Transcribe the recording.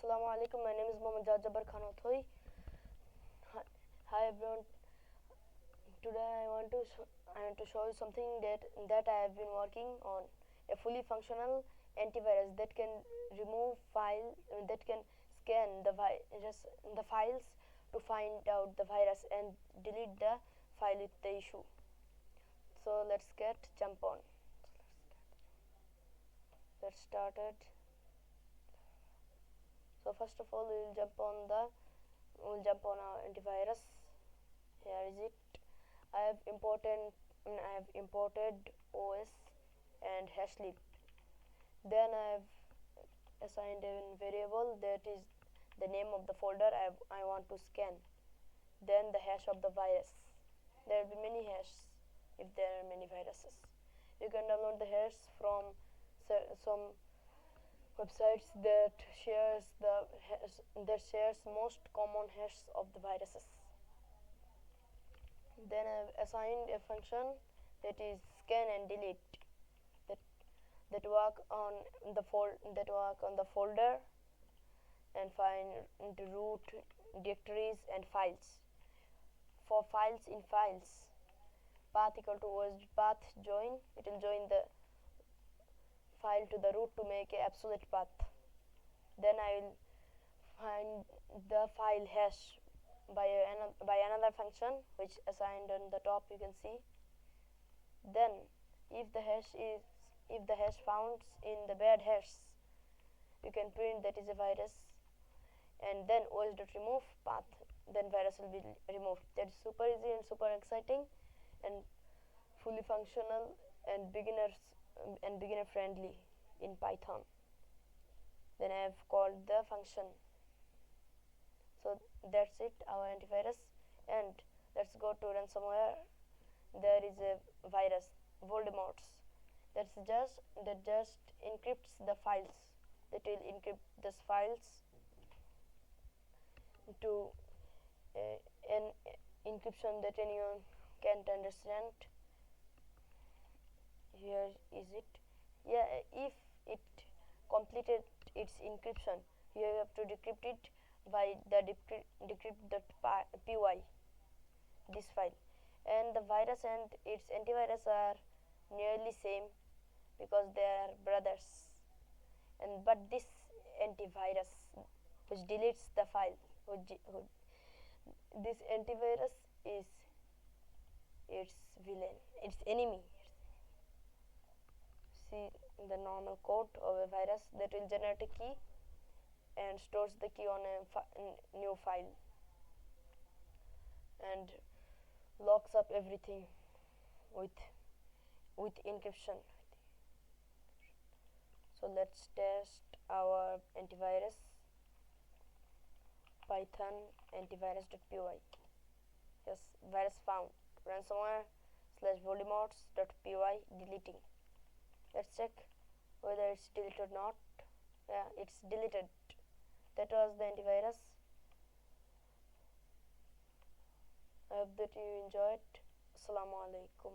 Assalamu alaikum. My name is Mohammad Jabar Khan Authoi. Hi everyone. Today I want to show you something that I have been working on. A fully functional antivirus that can remove that can scan the files to find out the virus and delete the file with the issue. So let's jump on. Let's start it. So first of all, we'll jump on our antivirus. Here is it. I have imported OS and hashlib. Then I have assigned a variable that is the name of the folder I want to scan. Then the hash of the virus. There will be many hashes if there are many viruses. You can download the hash from some websites that shares most common hashes of the viruses. Then I've assigned a function that is scan and delete that work on the folder and find the root directories and files. For files in files, path equal to path join. It will join the file to the root to make an absolute path. Then I will find the file hash by another function which assigned on the top, you can see. Then if the hash found in the bad hash, you can print that is a virus, and then os.remove path, then virus will be removed. That's super easy and super exciting and fully functional and beginner friendly in Python. Then I have called the function. So that's it, our antivirus. And let's go to ransomware. There is a virus, Voldemort's, that just encrypts the files. That will encrypt these files to an encryption that anyone can't understand. Here is it. Yeah, if it completed its encryption, you have to decrypt it by the decrypt.py, this file. And the virus and its antivirus are nearly same because they are brothers. But this antivirus which deletes the file, this antivirus is its villain, its enemy. See the normal code of a virus that will generate a key and stores the key on a new file and locks up everything with encryption. So let's test our antivirus. Python antivirus.py. Yes, virus found. Ransomware /voldemorts.py deleting. Let's check whether it's deleted or not. Yeah, it's deleted. That was the antivirus. I hope that you enjoyed. Assalamu alaikum.